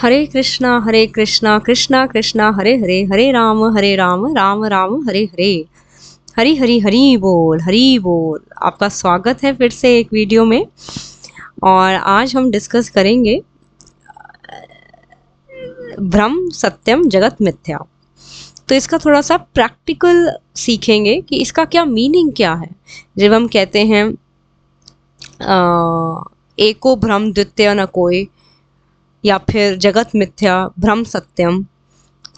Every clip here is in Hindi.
हरे कृष्णा कृष्णा कृष्णा हरे हरे, हरे राम राम राम हरे हरे। हरी हरी हरी बोल, हरी बोल। आपका स्वागत है फिर से एक वीडियो में। और आज हम डिस्कस करेंगे भ्रम सत्यम जगत मिथ्या। तो इसका थोड़ा सा प्रैक्टिकल सीखेंगे कि इसका क्या मीनिंग क्या है। जब हम कहते हैं एको भ्रम द्वितीय न कोई, या फिर जगत मिथ्या भ्रम सत्यम,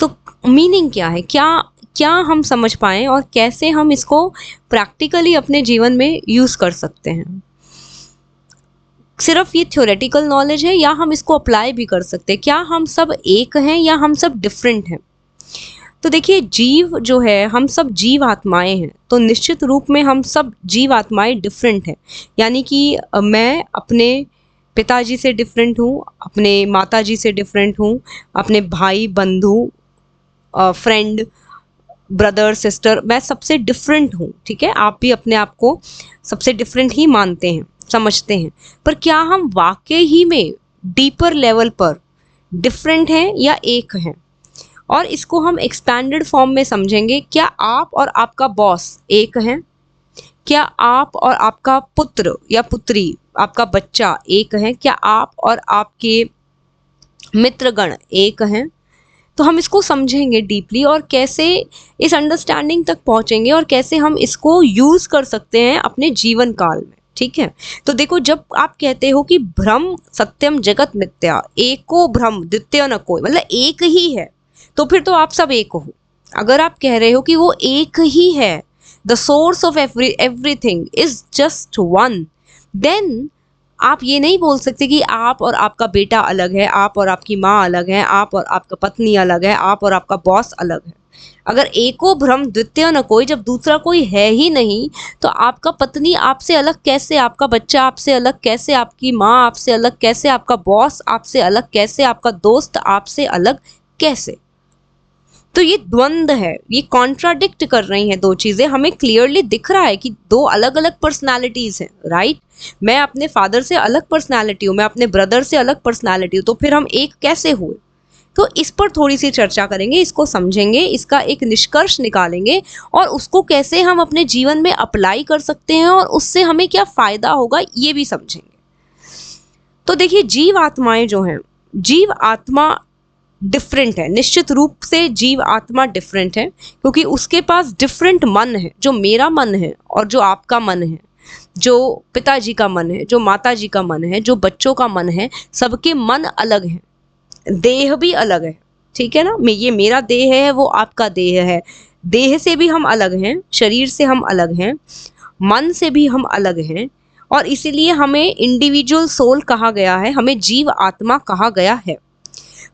तो मीनिंग क्या है, क्या क्या हम समझ पाए और कैसे हम इसको प्रैक्टिकली अपने जीवन में यूज कर सकते हैं। सिर्फ ये थ्योरेटिकल नॉलेज है या हम इसको अप्लाई भी कर सकते हैं? क्या हम सब एक हैं या हम सब डिफरेंट हैं? तो देखिए, जीव जो है, हम सब जीव आत्माएं हैं, तो निश्चित रूप में हम सब जीव आत्माएं डिफरेंट हैं। यानी कि मैं अपने पिताजी से डिफरेंट हूँ, अपने माताजी से डिफरेंट हूँ, अपने भाई बंधु फ्रेंड ब्रदर सिस्टर, मैं सबसे डिफरेंट हूँ। ठीक है, आप भी अपने आप को सबसे डिफरेंट ही मानते हैं, समझते हैं। पर क्या हम वाकई ही में डीपर लेवल पर डिफरेंट हैं या एक हैं? और इसको हम एक्सपैंडेड फॉर्म में समझेंगे। क्या आप और आपका बॉस एक हैं? क्या आप और आपका पुत्र या पुत्री, आपका बच्चा एक है? क्या आप और आपके मित्रगण एक हैं? तो हम इसको समझेंगे डीपली और कैसे इस अंडरस्टैंडिंग तक पहुंचेंगे और कैसे हम इसको यूज कर सकते हैं अपने जीवन काल में। ठीक है, तो देखो, जब आप कहते हो कि भ्रम सत्यम जगत मिथ्या, एको भ्रम द्वितीय न कोई, मतलब एक ही है, तो फिर तो आप सब एक हो। अगर आप कह रहे हो कि वो एक ही है, the source of everything is just one, then आप ये नहीं बोल सकते कि आप और आपका बेटा अलग है, आप और आपकी माँ अलग है, आप और आपका पत्नी अलग है, आप और आपका बॉस अलग है। अगर एको भ्रम द्वितीय न कोई, जब दूसरा कोई है ही नहीं, तो आपका पत्नी आपसे अलग कैसे, आपका बच्चा आपसे अलग कैसे, आपकी माँ आपसे अलग कैसे, आपका बॉस आपसे अलग कैसे, आपका दोस्त आपसे अलग कैसे? तो ये द्वंद है, ये कॉन्ट्राडिक्ट कर रही हैं दो चीजें। हमें क्लियरली दिख रहा है कि दो अलग अलग पर्सनालिटीज हैं, राइट? मैं अपने फादर से अलग पर्सनालिटी हूँ, मैं अपने ब्रदर से अलग पर्सनालिटी हूँ, तो फिर हम एक कैसे हुए? तो इस पर थोड़ी सी चर्चा करेंगे, इसको समझेंगे, इसका एक निष्कर्ष निकालेंगे और उसको कैसे हम अपने जीवन में अप्लाई कर सकते हैं और उससे हमें क्या फायदा होगा ये भी समझेंगे। तो देखिए, जीव आत्माएं जो हैं, जीव आत्मा डिफरेंट है, निश्चित रूप से जीव आत्मा डिफरेंट है, क्योंकि उसके पास डिफरेंट मन है। जो मेरा मन है और जो आपका मन है, जो पिताजी का मन है, जो माताजी का मन है, जो बच्चों का मन है, सबके मन अलग हैं, देह भी अलग है। ठीक है ना, ये मेरा देह है, वो आपका देह है, देह से भी हम अलग हैं, शरीर से हम अलग हैं, मन से भी हम अलग हैं, और इसीलिए हमें इंडिविजुअल सोल कहा गया है, हमें जीव आत्मा कहा गया है।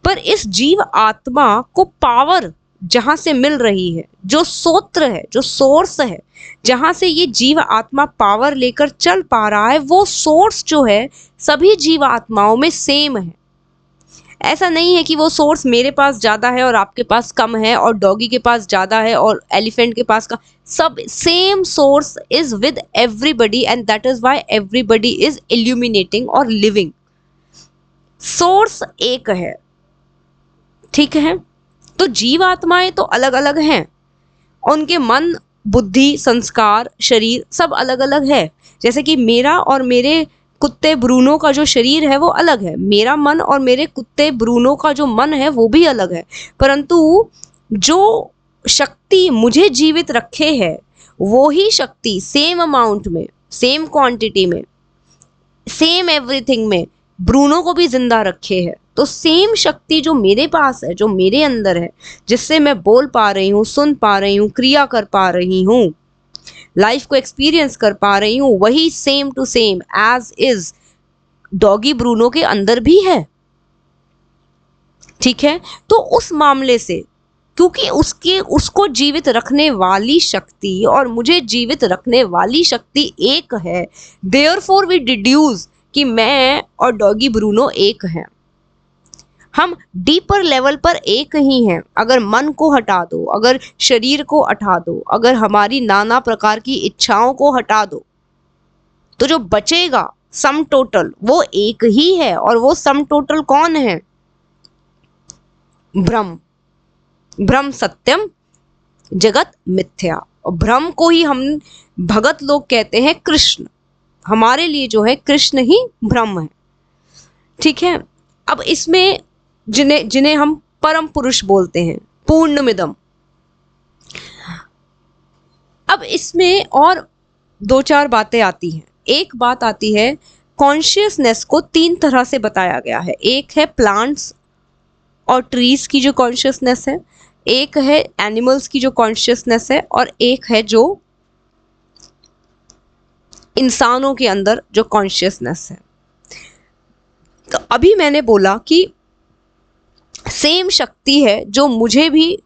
पर इस जीव आत्मा को पावर जहां से मिल रही है, जो सोत्र है, जो सोर्स है, जहां से ये जीव आत्मा पावर लेकर चल पा रहा है, वो सोर्स जो है सभी जीव आत्माओं में सेम है। ऐसा नहीं है कि वो सोर्स मेरे पास ज्यादा है और आपके पास कम है, और डॉगी के पास ज्यादा है और एलिफेंट के पास कम। सब same source is with everybody, and that is why everybody is illuminating और लिविंग। सोर्स एक है। ठीक है, तो जीव आत्माएं तो अलग अलग हैं, उनके मन, बुद्धि, संस्कार, शरीर सब अलग अलग है। जैसे कि मेरा और मेरे कुत्ते ब्रूनो का जो शरीर है वो अलग है, मेरा मन और मेरे कुत्ते ब्रूनो का जो मन है वो भी अलग है, परंतु जो शक्ति मुझे जीवित रखे है, वो ही शक्ति सेम अमाउंट में, सेम क्वांटिटी में, सेम एवरीथिंग में ब्रूनो को भी जिंदा रखे है। तो सेम शक्ति जो मेरे पास है, जो मेरे अंदर है, जिससे मैं बोल पा रही हूँ, सुन पा रही हूँ, क्रिया कर पा रही हूँ, लाइफ को एक्सपीरियंस कर पा रही हूँ, वही same to same as is doggy Bruno के अंदर भी है। ठीक है, तो उस मामले से, क्योंकि उसको जीवित रखने वाली शक्ति और मुझे जीवित रखने वाली शक्ति एक है, देयरफॉर वी डिड्यूस कि मैं और डॉगी ब्रूनो एक हैं। हम डीपर लेवल पर एक ही हैं। अगर मन को हटा दो, अगर शरीर को हटा दो, अगर हमारी नाना प्रकार की इच्छाओं को हटा दो, तो जो बचेगा सम टोटल वो एक ही है। और वो सम टोटल कौन है? भ्रम, भ्रम सत्यम जगत मिथ्या। और भ्रम को ही हम भगत लोग कहते हैं कृष्ण। हमारे लिए जो है कृष्ण ही ब्रह्म है। ठीक है। अब इसमें जिन्हें जिन्हें हम परम पुरुष बोलते हैं, पूर्णमिदम। अब इसमें और दो चार बातें आती हैं। एक बात आती है, कॉन्शियसनेस को तीन तरह से बताया गया है। एक है प्लांट्स और ट्रीज की जो कॉन्शियसनेस है, एक है एनिमल्स की जो कॉन्शियसनेस है, और एक है जो इंसानों के अंदर जो कॉन्शियसनेस है। तो अभी मैंने बोला कि सेम शक्ति है जो मुझे भी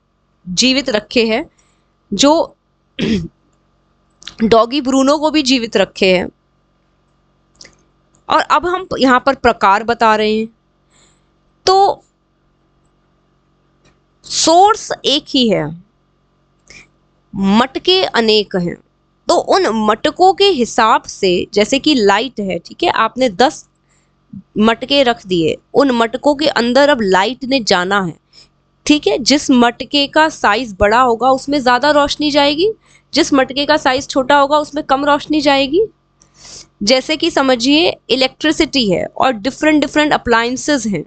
जीवित रखे है, जो डॉगी ब्रूनो को भी जीवित रखे है। और अब हम यहां पर प्रकार बता रहे हैं। तो सोर्स एक ही है, मटके अनेक हैं। तो उन मटकों के हिसाब से, जैसे कि लाइट है, ठीक है, आपने 10 मटके रख दिए, उन मटकों के अंदर अब लाइट ने जाना है। ठीक है। जिस मटके का साइज बड़ा होगा उसमें ज्यादा रोशनी जाएगी, जिस मटके का साइज छोटा होगा उसमें कम रोशनी जाएगी। जैसे कि समझिए इलेक्ट्रिसिटी है और डिफरेंट डिफरेंट अप्लायंसेस हैं।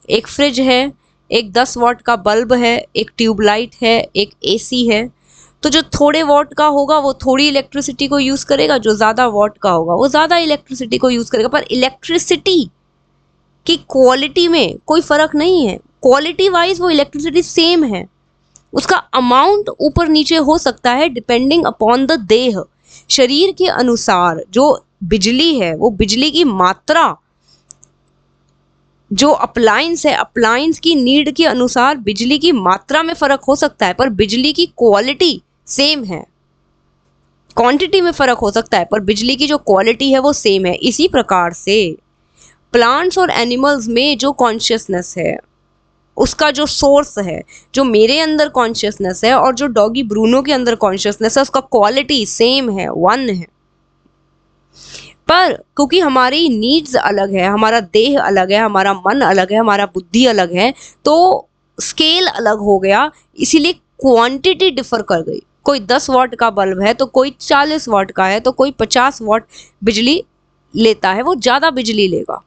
एक फ्रिज है, एक 10 वॉट का बल्ब है, एक ट्यूबलाइट है, एक एसी है। तो जो थोड़े वॉट का होगा वो थोड़ी इलेक्ट्रिसिटी को यूज करेगा, जो ज्यादा वॉट का होगा वो ज्यादा इलेक्ट्रिसिटी को यूज करेगा। पर इलेक्ट्रिसिटी की क्वालिटी में कोई फर्क नहीं है। क्वालिटी वाइज वो इलेक्ट्रिसिटी सेम है, उसका अमाउंट ऊपर नीचे हो सकता है डिपेंडिंग अपॉन द देह। शरीर के अनुसार जो बिजली है, वो बिजली की मात्रा, जो अप्लायंस है, अप्लायंस की नीड के अनुसार बिजली की मात्रा में फर्क हो सकता है, पर बिजली की क्वालिटी सेम है। क्वांटिटी में फर्क हो सकता है पर बिजली की जो क्वालिटी है वो सेम है। इसी प्रकार से प्लांट्स और एनिमल्स में जो कॉन्शियसनेस है, उसका जो सोर्स है, जो मेरे अंदर कॉन्शियसनेस है और जो डॉगी ब्रूनो के अंदर कॉन्शियसनेस है, उसका क्वालिटी सेम है, वन है। पर क्योंकि हमारी नीड्स अलग है, हमारा देह अलग है, हमारा मन अलग है, हमारा बुद्धि अलग है, तो स्केल अलग हो गया, इसीलिए क्वांटिटी डिफर कर गई। कोई 10 वॉट का बल्ब है तो कोई 40 वॉट का है, तो कोई 50 वॉट बिजली लेता है, वो ज्यादा बिजली लेगा।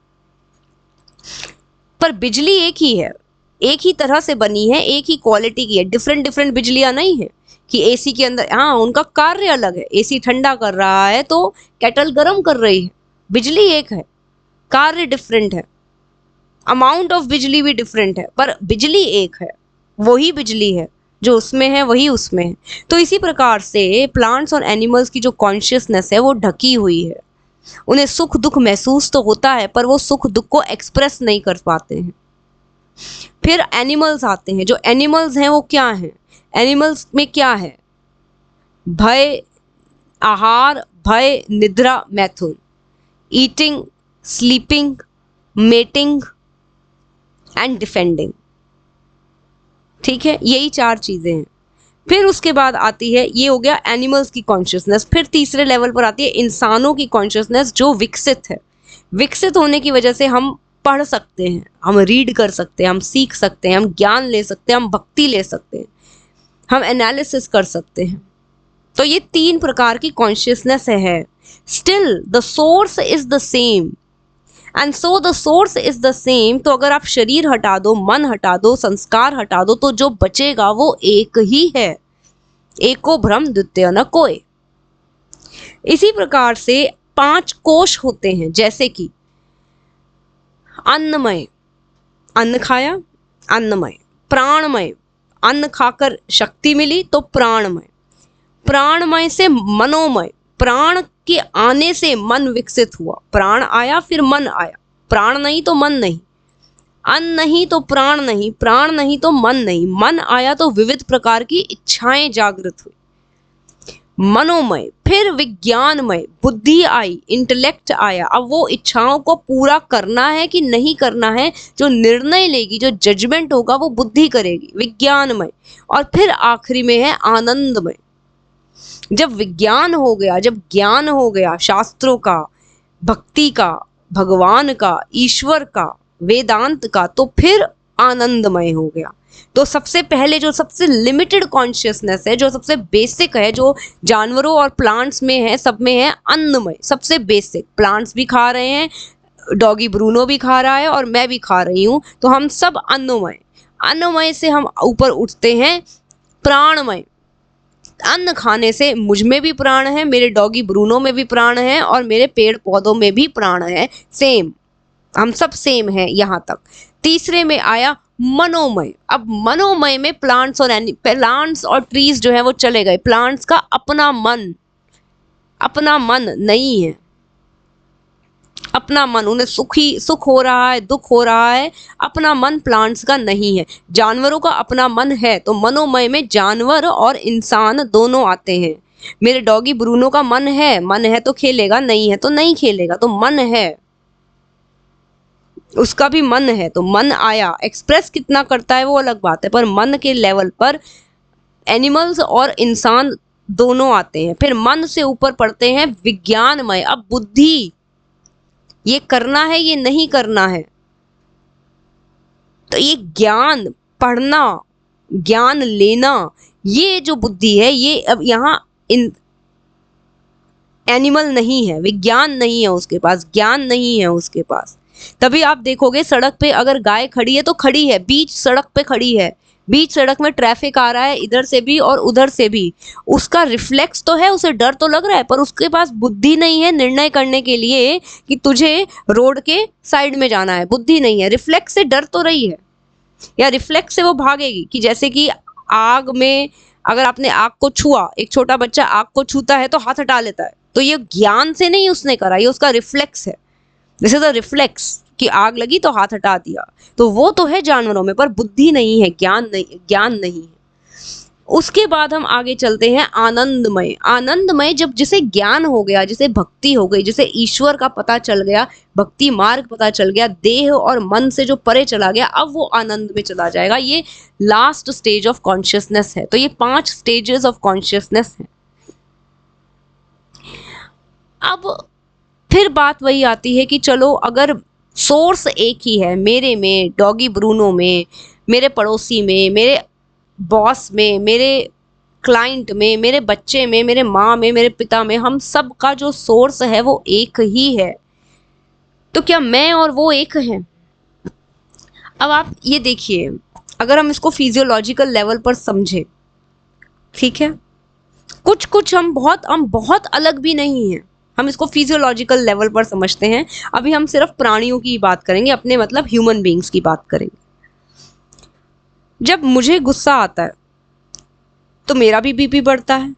पर बिजली एक ही है, एक ही तरह से बनी है, एक ही क्वालिटी की है। डिफरेंट डिफरेंट बिजलियां नहीं है कि एसी के अंदर, हाँ उनका कार्य अलग है। एसी ठंडा कर रहा है तो केटल गर्म कर रही है। बिजली एक है, कार्य डिफरेंट है, अमाउंट ऑफ बिजली भी डिफरेंट है, पर बिजली एक है। वही बिजली है, जो उसमें है वही उसमें है। तो इसी प्रकार से प्लांट्स और एनिमल्स की जो कॉन्शियसनेस है वो ढकी हुई है। उन्हें सुख दुख महसूस तो होता है पर वो सुख दुख को एक्सप्रेस नहीं कर पाते हैं। फिर एनिमल्स आते हैं। जो एनिमल्स हैं वो क्या हैं? एनिमल्स में क्या है? भय, आहार, भय, निद्रा, मैथुन, eating, sleeping, mating and defending. ठीक है, यही 4 चीजें हैं। फिर उसके बाद आती है, ये हो गया एनिमल्स की कॉन्शियसनेस। फिर तीसरे लेवल पर आती है इंसानों की कॉन्शियसनेस, जो विकसित है। विकसित होने की वजह से हम पढ़ सकते हैं, हम रीड कर सकते हैं, हम सीख सकते हैं, हम ज्ञान ले सकते हैं, हम भक्ति ले सकते हैं, हम एनालिसिस कर सकते हैं। तो ये 3 प्रकार की कॉन्शियसनेस है। Still the source is the same and so the source is the same. तो अगर आप शरीर हटा दो, मन हटा दो, संस्कार हटा दो, तो जो बचेगा वो एक ही है। एको ब्रह्म द्वितीय न कोय। इसी प्रकार से 5 कोश होते हैं, जैसे कि अन्नमय, अन्न खाया, अन्नमय। प्राणमय, अन्न खाकर शक्ति मिली तो प्राणमय। प्राणमय से मनोमय, प्राण के आने से मन विकसित हुआ। प्राण आया फिर मन आया, प्राण नहीं तो मन नहीं, अन्न नहीं तो प्राण नहीं, प्राण नहीं तो मन नहीं, मन आया तो विविध प्रकार की इच्छाएं जागृत हुई। मनोमय, फिर विज्ञानमय, बुद्धि आई, इंटेलेक्ट आया। अब वो इच्छाओं को पूरा करना है कि नहीं करना है, जो निर्णय लेगी, जो जजमेंट होगा, वो बुद्धि करेगी, विज्ञानमय। और फिर आखिरी में है आनंदमय। जब विज्ञान हो गया, जब ज्ञान हो गया शास्त्रों का, भक्ति का, भगवान का, ईश्वर का, वेदांत का, तो फिर आनंदमय हो गया। तो सबसे पहले जो सबसे लिमिटेड कॉन्शियसनेस है, जो सबसे बेसिक है, जो जानवरों और प्लांट्स में है, सब में है अन्नमय, सबसे बेसिक। प्लांट्स भी खा रहे हैं, डॉगी ब्रूनो भी खा रहा है और मैं भी खा रही हूँ, तो हम सब अन्नमय। अन्नमय से हम ऊपर उठते हैं प्राणमय। अन्न खाने से मुझ में भी प्राण है, मेरे डॉगी ब्रूनो में भी प्राण है और मेरे पेड़ पौधों में भी प्राण है। सेम, हम सब सेम है यहाँ तक। तीसरे में आया मनोमय। अब मनोमय में प्लांट्स और ट्रीज जो है वो चले गए। प्लांट्स का अपना मन नहीं है, अपना मन, उन्हें सुख हो रहा है, दुख हो रहा है, अपना मन प्लांट्स का नहीं है। जानवरों का अपना मन है, तो मनोमय में जानवर और इंसान दोनों आते हैं। मेरे डॉगी ब्रूनो का मन है तो खेलेगा, नहीं है तो नहीं खेलेगा, तो मन है, उसका भी मन है, तो मन आया। एक्सप्रेस कितना करता है वो अलग बात है, पर मन के लेवल पर एनिमल्स और इंसान दोनों आते हैं। फिर मन से ऊपर पढ़ते हैं विज्ञानमय। अब बुद्धि, ये करना है, ये नहीं करना है, तो ये ज्ञान, पढ़ना, ज्ञान लेना, ये जो बुद्धि है, ये अब यहाँ एनिमल नहीं है, विज्ञान नहीं है उसके पास, ज्ञान नहीं है उसके पास। तभी आप देखोगे सड़क पे अगर गाय खड़ी है तो खड़ी है, बीच सड़क पे खड़ी है, बीच सड़क में ट्रैफिक आ रहा है, इधर से भी और उधर से भी, उसका रिफ्लेक्स तो है, उसे डर तो लग रहा है, पर उसके पास बुद्धि नहीं है निर्णय करने के लिए कि तुझे रोड के साइड में जाना है। बुद्धि नहीं है, रिफ्लेक्स से डर तो रही है, या रिफ्लेक्स से वो भागेगी। कि जैसे कि आग में अगर आपने आग को छुआ, एक छोटा बच्चा आग को छूता है तो हाथ हटा लेता है, तो ये ज्ञान से नहीं उसने करा, ये उसका रिफ्लेक्स है। दिस इज अ रिफ्लेक्स कि आग लगी तो हाथ हटा दिया। तो वो तो है जानवरों में, पर बुद्धि नहीं है, ज्ञान नहीं है। उसके बाद हम आगे चलते हैं आनंदमय। आनंदमय जब जिसे ज्ञान हो गया, जिसे भक्ति हो गई, जिसे ईश्वर का पता चल गया, भक्ति मार्ग पता चल गया, देह और मन से जो परे चला गया, अब वो आनंद में चला जाएगा। ये लास्ट स्टेज ऑफ कॉन्शियसनेस है। तो ये 5 स्टेजेस ऑफ कॉन्शियसनेस है। अब फिर बात वही आती है कि चलो अगर सोर्स एक ही है, मेरे में, डॉगी ब्रूनो में, मेरे पड़ोसी में, मेरे बॉस में, मेरे क्लाइंट में, मेरे बच्चे में, मेरे माँ में, मेरे पिता में, हम सब का जो सोर्स है वो एक ही है, तो क्या मैं और वो एक हैं? अब आप ये देखिए, अगर हम इसको फिजियोलॉजिकल लेवल पर समझे, ठीक है, कुछ हम बहुत अलग भी नहीं हैं, हम इसको फिजियोलॉजिकल लेवल पर समझते हैं। अभी हम सिर्फ प्राणियों की बात करेंगे, अपने मतलब ह्यूमन बीइंग्स की बात करेंगे। जब मुझे गुस्सा आता है तो मेरा भी बीपी बढ़ता है,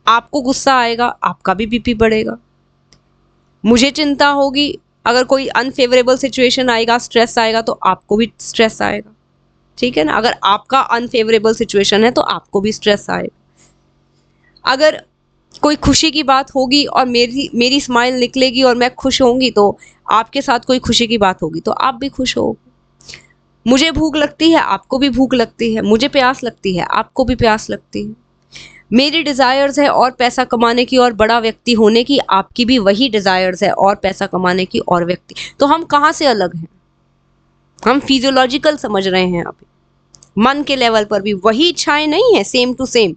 आपको गुस्सा आएगा, आपका भी बीपी बढ़ेगा। मुझे चिंता होगी, अगर कोई अनफेवरेबल सिचुएशन आएगा, स्ट्रेस आएगा, तो आपको भी स्ट्रेस आएगा, ठीक है ना। अगर आपका अनफेवरेबल सिचुएशन है तो आपको भी स्ट्रेस आएगा। अगर कोई खुशी की बात होगी और मेरी स्माइल निकलेगी और मैं खुश होंगी, तो आपके साथ कोई खुशी की बात होगी तो आप भी खुश होगे। मुझे भूख लगती है, आपको भी भूख लगती है। मुझे प्यास लगती है, आपको भी प्यास लगती है। मेरी डिजायर्स है और पैसा कमाने की और बड़ा व्यक्ति होने की, आपकी भी वही डिजायर्स है और पैसा कमाने की और व्यक्ति। तो हम कहाँ से अलग हैं? हम फिजियोलॉजिकल समझ रहे हैं। अभी मन के लेवल पर भी वही इच्छाएं नहीं है, सेम टू सेम।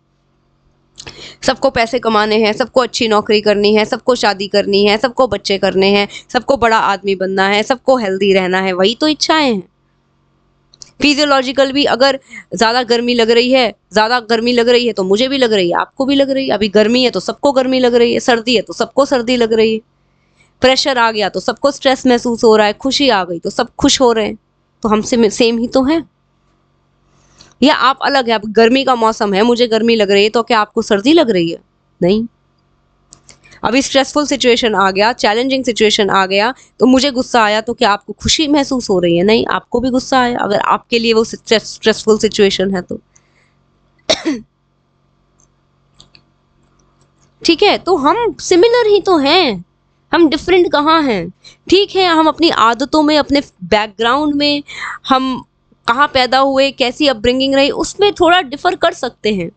सबको पैसे कमाने हैं, सबको अच्छी नौकरी करनी है, सबको शादी करनी है, सबको बच्चे करने हैं, सबको बड़ा आदमी बनना है, सबको हेल्दी रहना है, वही तो इच्छाएं हैं। फिजियोलॉजिकल भी, अगर ज्यादा गर्मी लग रही है तो मुझे भी लग रही है, आपको भी लग रही है। अभी गर्मी है तो सबको गर्मी लग रही है, सर्दी है तो सबको सर्दी लग रही है, प्रेशर आ गया तो सबको स्ट्रेस महसूस हो रहा है, खुशी आ गई तो सब खुश हो रहे हैं। तो हमसे सेम ही तो है। या आप अलग है, अब गर्मी का मौसम है, मुझे गर्मी लग रही है, तो क्या आपको सर्दी लग रही है? नहीं। अभी स्ट्रेसफुल सिचुएशन आ गया, चैलेंजिंग सिचुएशन आ गया, तो मुझे गुस्सा आया, तो क्या आपको खुशी महसूस हो रही है? नहीं, आपको भी गुस्सा आया, अगर आपके लिए वो स्ट्रेसफुल सिचुएशन है तो। ठीक है, तो हम सिमिलर ही तो हैं, हम डिफरेंट कहाँ हैं? ठीक है, हम अपनी आदतों में, अपने बैकग्राउंड में, हम कहाँ पैदा हुए, कैसी अपब्रिंगिंग रही, उसमें थोड़ा डिफर कर सकते हैं।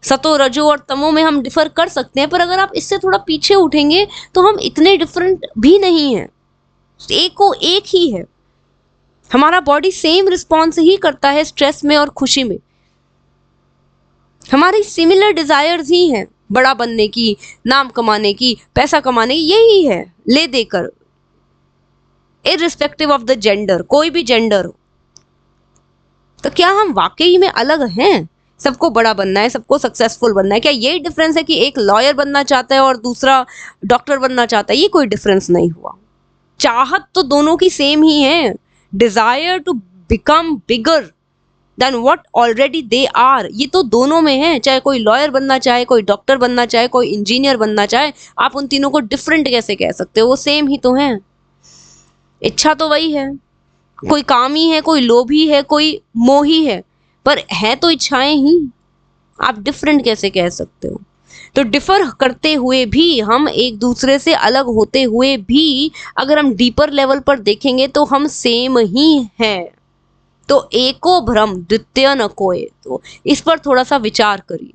सतो, रजो और तमो में हम डिफर कर सकते हैं, पर अगर आप इससे थोड़ा पीछे उठेंगे तो हम इतने डिफरेंट भी नहीं हैं, एक को एक ही है। हमारा बॉडी सेम रिस्पॉन्स ही करता है स्ट्रेस में और खुशी में। हमारी सिमिलर डिजायर्स ही हैं, बड़ा बनने की, नाम कमाने की, पैसा कमाने की, यही है ले देकर, इररिस्पेक्टिव ऑफ द जेंडर, कोई भी जेंडर हो। तो क्या हम वाकई में अलग हैं? सबको बड़ा बनना है, सबको सक्सेसफुल बनना है, क्या यही डिफरेंस है कि एक लॉयर बनना चाहता है और दूसरा डॉक्टर बनना चाहता है? ये कोई डिफरेंस नहीं हुआ। चाहत तो दोनों की सेम ही है, desire to become bigger than what already they are, ये तो दोनों में है। चाहे कोई लॉयर बनना चाहे, कोई डॉक्टर बनना चाहे, कोई इंजीनियर बनना चाहे, आप उन तीनों को डिफरेंट कैसे कह सकते हो? वो सेम ही तो है, इच्छा तो वही है। कोई कामी है, कोई लोभी है, कोई मोही है, पर है तो इच्छाएं ही। आप डिफरेंट कैसे कह सकते हो? तो डिफर करते हुए भी, हम एक दूसरे से अलग होते हुए भी, अगर हम डीपर लेवल पर देखेंगे तो हम सेम ही हैं। तो एको भ्रम द्वितीय न कोय। तो इस पर थोड़ा सा विचार करिए।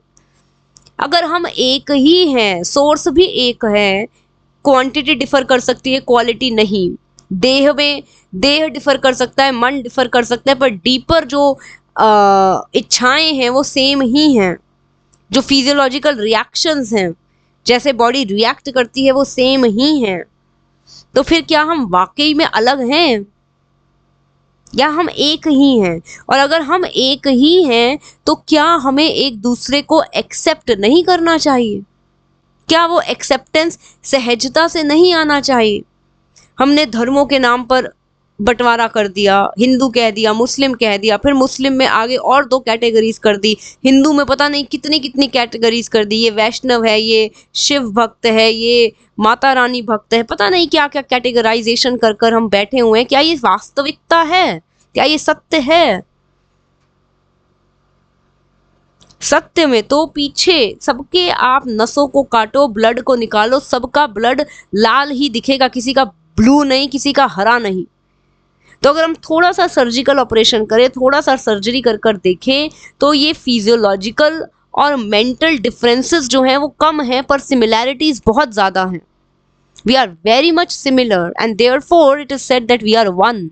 अगर हम एक ही हैं, सोर्स भी एक है, क्वांटिटी डिफर कर सकती है, क्वालिटी नहीं। देह में देह डिफर कर सकता है, मन डिफर कर सकता है, पर डीपर जो इच्छाएं हैं वो सेम ही हैं। जो फिजियोलॉजिकल रिएक्शंस हैं, जैसे बॉडी रिएक्ट करती है, वो सेम ही हैं। तो फिर क्या हम वाकई में अलग हैं या हम एक ही हैं? और अगर हम एक ही हैं तो क्या हमें एक दूसरे को एक्सेप्ट नहीं करना चाहिए? क्या वो एक्सेप्टेंस सहजता से नहीं आना चाहिए? हमने धर्मों के नाम पर बंटवारा कर दिया, हिंदू कह दिया, मुस्लिम कह दिया, फिर मुस्लिम में आगे और 2 कैटेगरीज कर दी, हिंदू में पता नहीं कितनी कितनी कैटेगरीज कर दी, ये वैष्णव है, ये शिव भक्त है, ये माता रानी भक्त है, पता नहीं क्या क्या कैटेगराइजेशन कर कर हम बैठे हुए हैं। क्या ये वास्तविकता है? क्या ये सत्य है? सत्य में तो पीछे सबके आप नसों को काटो, ब्लड को निकालो, सबका ब्लड लाल ही दिखेगा, किसी का ब्लू नहीं, किसी का हरा नहीं। तो अगर हम थोड़ा सा सर्जिकल ऑपरेशन करें, थोड़ा सा सर्जरी कर कर देखें, तो ये फिजियोलॉजिकल और मेंटल डिफरेंसेस जो हैं वो कम हैं, पर सिमिलैरिटीज बहुत ज्यादा हैं। We are very much similar and therefore it is said that we are one.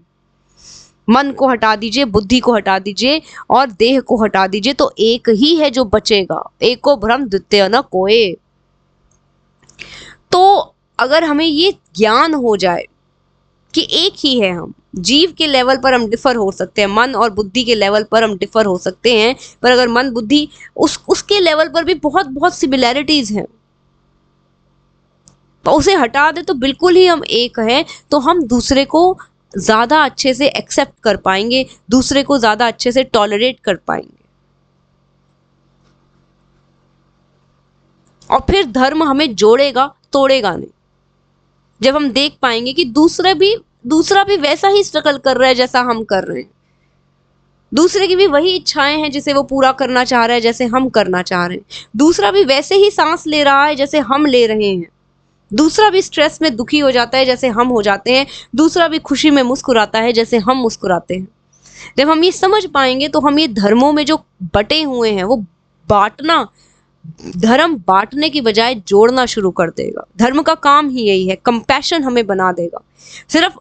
मन को हटा दीजिए, बुद्धि को हटा दीजिए और देह को हटा दीजिए, तो एक ही है जो बचेगा। एको भ्रम द्वितीय न कोय। तो अगर हमें ये ज्ञान हो जाए कि एक ही है हम, जीव के लेवल पर हम डिफर हो सकते हैं, मन और बुद्धि के लेवल पर हम डिफर हो सकते हैं, पर अगर मन बुद्धि उसके लेवल पर भी बहुत बहुत सिमिलैरिटीज हैं, तो उसे हटा दे तो बिल्कुल ही हम एक हैं। तो हम दूसरे को ज्यादा अच्छे से एक्सेप्ट कर पाएंगे, दूसरे को ज्यादा अच्छे से टॉलरेट कर पाएंगे, और फिर धर्म हमें जोड़ेगा, तोड़ेगा नहीं। जब हम देख पाएंगे कि दूसरा भी वैसा ही स्ट्रगल कर रहा है जैसा हम कर रहे हैं, दूसरे की भी वही इच्छाएं हैं जिसे वो पूरा करना चाह रहा है जैसे हम करना चाह रहे हैं, दूसरा भी वैसे ही सांस ले रहा है जैसे हम ले रहे हैं, दूसरा भी स्ट्रेस में दुखी हो जाता है जैसे हम हो जाते हैं, दूसरा भी खुशी में मुस्कुराता है जैसे हम मुस्कुराते हैं। जब हम ये समझ पाएंगे तो हम ये धर्मों में जो बटे हुए हैं वो बांटना, धर्म बांटने की बजाय जोड़ना शुरू कर देगा। धर्म का काम ही यही है, कंपैशन हमें बना देगा, सिर्फ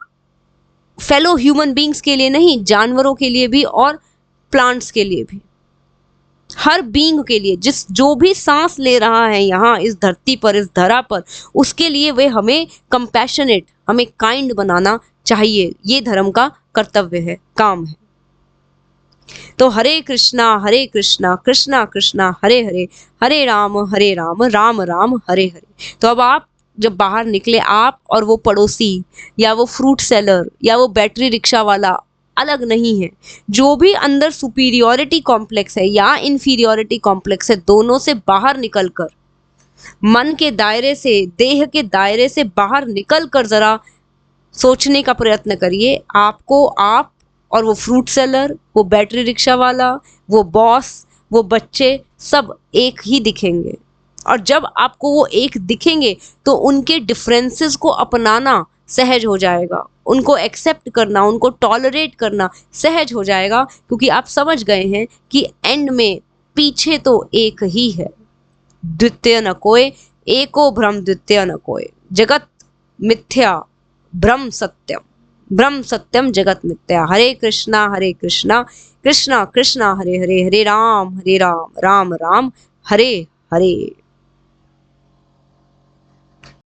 फेलो ह्यूमन बींग्स के लिए नहीं, जानवरों के लिए भी और प्लांट्स के लिए भी, हर बींग के लिए, जो भी सांस ले रहा है यहाँ इस धरती पर, इस धरा पर, उसके लिए वे हमें कंपैशनेट, हमें काइंड बनाना चाहिए। ये धर्म का कर्तव्य है, काम है। तो हरे कृष्णा कृष्णा कृष्णा हरे हरे, हरे राम राम राम हरे हरे। तो अब आप जब बाहर निकले, आप और वो पड़ोसी या वो फ्रूट सेलर या वो बैटरी रिक्शा वाला अलग नहीं है। जो भी अंदर सुपीरियोरिटी कॉम्प्लेक्स है या इन्फीरियोरिटी कॉम्प्लेक्स है, दोनों से बाहर निकलकर, मन के दायरे से, देह के दायरे से बाहर निकलकर जरा सोचने का प्रयत्न करिए। आपको आप और वो फ्रूट सेलर, वो बैटरी रिक्शा वाला, वो बॉस, वो बच्चे, सब एक ही दिखेंगे। और जब आपको वो एक दिखेंगे तो उनके डिफरेंसेस को अपनाना सहज हो जाएगा, उनको एक्सेप्ट करना, उनको टॉलरेट करना सहज हो जाएगा, क्योंकि आप समझ गए हैं कि एंड में पीछे तो एक ही है। द्वितीय न कोय, एको भ्रम द्वितीय न कोय। जगत मिथ्या, ब्रह्म सत्यम। ब्रह्म सत्यम जगत मिथ्या। हरे कृष्णा कृष्णा कृष्णा हरे हरे, हरे राम राम राम हरे हरे।